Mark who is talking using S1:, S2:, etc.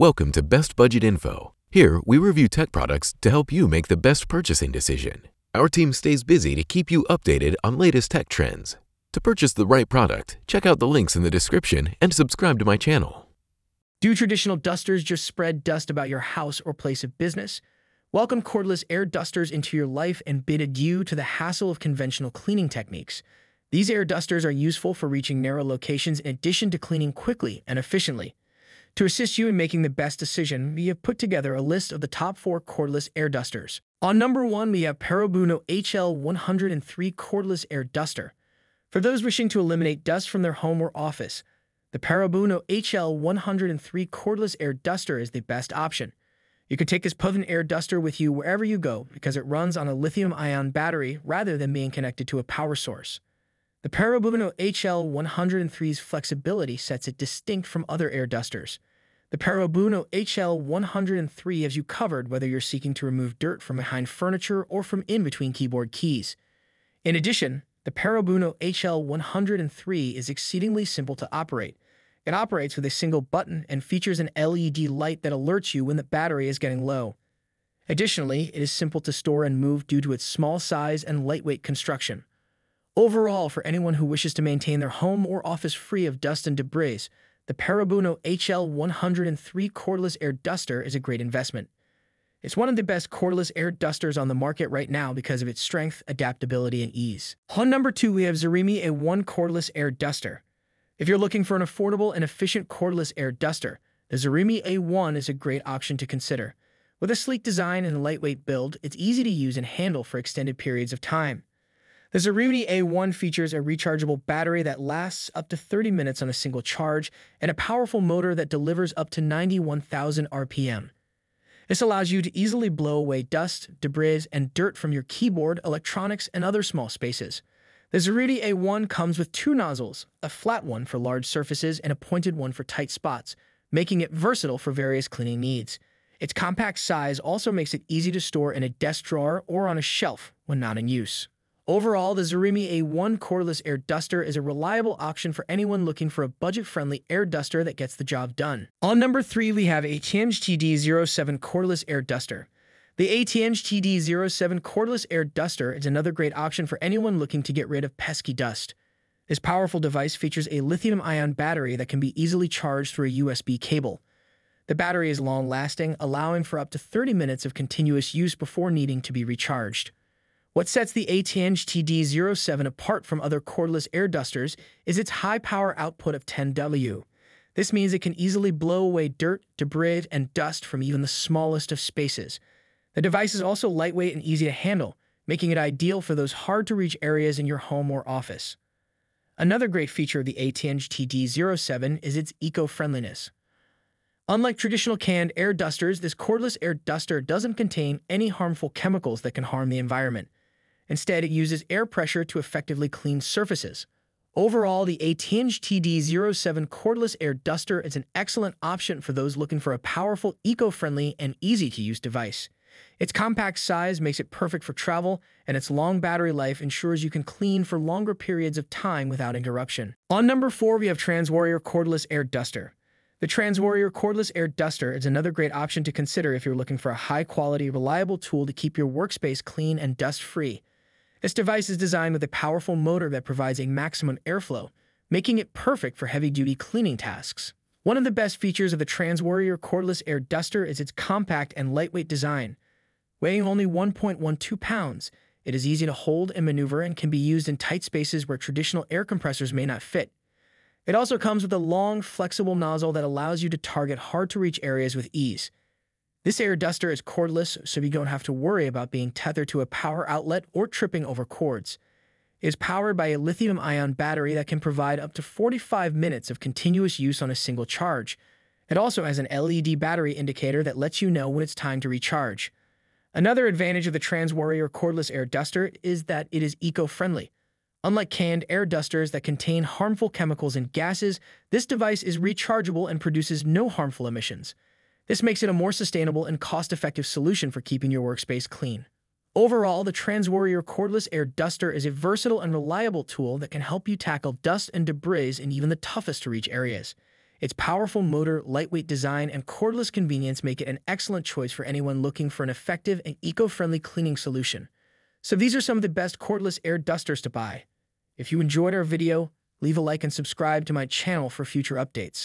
S1: Welcome to Best Budget Info. Here, we review tech products to help you make the best purchasing decision. Our team stays busy to keep you updated on latest tech trends. To purchase the right product, check out the links in the description and subscribe to my channel.
S2: Do traditional dusters just spread dust about your house or place of business? Welcome cordless air dusters into your life and bid adieu to the hassle of conventional cleaning techniques. These air dusters are useful for reaching narrow locations in addition to cleaning quickly and efficiently. To assist you in making the best decision, we have put together a list of the top 4 cordless air dusters. On number 1, we have Perobuno HL-103 Cordless Air Duster. For those wishing to eliminate dust from their home or office, the Perobuno HL-103 Cordless Air Duster is the best option. You can take this potent air duster with you wherever you go because it runs on a lithium-ion battery rather than being connected to a power source. The Perobuno HL-103's flexibility sets it distinct from other air dusters. The Perobuno HL-103 has you covered whether you're seeking to remove dirt from behind furniture or from in between keyboard keys. In addition, the Perobuno HL-103 is exceedingly simple to operate. It operates with a single button and features an LED light that alerts you when the battery is getting low. Additionally, it is simple to store and move due to its small size and lightweight construction. Overall, for anyone who wishes to maintain their home or office free of dust and debris, the Perobuno HL-103 Cordless Air Duster is a great investment. It's one of the best cordless air dusters on the market right now because of its strength, adaptability, and ease. On number 2, we have Zarimi A1 Cordless Air Duster. If you're looking for an affordable and efficient cordless air duster, the Zarimi A1 is a great option to consider. With a sleek design and a lightweight build, it's easy to use and handle for extended periods of time. The Zarimi A1 features a rechargeable battery that lasts up to 30 minutes on a single charge and a powerful motor that delivers up to 91,000 RPM. This allows you to easily blow away dust, debris, and dirt from your keyboard, electronics, and other small spaces. The Zarimi A1 comes with 2 nozzles, a flat one for large surfaces and a pointed one for tight spots, making it versatile for various cleaning needs. Its compact size also makes it easy to store in a desk drawer or on a shelf when not in use. Overall, the Zarimi A1 Cordless Air Duster is a reliable option for anyone looking for a budget-friendly air duster that gets the job done. On number 3, we have Atenge TD07 Cordless Air Duster. The Atenge TD07 Cordless Air Duster is another great option for anyone looking to get rid of pesky dust. This powerful device features a lithium-ion battery that can be easily charged through a USB cable. The battery is long-lasting, allowing for up to 30 minutes of continuous use before needing to be recharged. What sets the Atenge TD07 apart from other cordless air dusters is its high power output of 10 W. This means it can easily blow away dirt, debris, and dust from even the smallest of spaces. The device is also lightweight and easy to handle, making it ideal for those hard-to-reach areas in your home or office. Another great feature of the Atenge TD07 is its eco-friendliness. Unlike traditional canned air dusters, this cordless air duster doesn't contain any harmful chemicals that can harm the environment. Instead, it uses air pressure to effectively clean surfaces. Overall, the Atenge TD07 Cordless Air Duster is an excellent option for those looking for a powerful, eco-friendly, and easy-to-use device. Its compact size makes it perfect for travel, and its long battery life ensures you can clean for longer periods of time without interruption. On number 4, we have Transwarrior Cordless Air Duster. The Transwarrior Cordless Air Duster is another great option to consider if you're looking for a high-quality, reliable tool to keep your workspace clean and dust-free. This device is designed with a powerful motor that provides a maximum airflow, making it perfect for heavy-duty cleaning tasks. One of the best features of the Transwarrior Cordless Air Duster is its compact and lightweight design. Weighing only 1.12 pounds, it is easy to hold and maneuver and can be used in tight spaces where traditional air compressors may not fit. It also comes with a long, flexible nozzle that allows you to target hard-to-reach areas with ease. This air duster is cordless, so you don't have to worry about being tethered to a power outlet or tripping over cords. It is powered by a lithium-ion battery that can provide up to 45 minutes of continuous use on a single charge. It also has an LED battery indicator that lets you know when it's time to recharge. Another advantage of the Transwarrior Cordless Air Duster is that it is eco-friendly. Unlike canned air dusters that contain harmful chemicals and gases, this device is rechargeable and produces no harmful emissions. This makes it a more sustainable and cost-effective solution for keeping your workspace clean. Overall, the Transwarrior Cordless Air Duster is a versatile and reliable tool that can help you tackle dust and debris in even the toughest-to-reach areas. Its powerful motor, lightweight design, and cordless convenience make it an excellent choice for anyone looking for an effective and eco-friendly cleaning solution. So these are some of the best cordless air dusters to buy. If you enjoyed our video, leave a like and subscribe to my channel for future updates.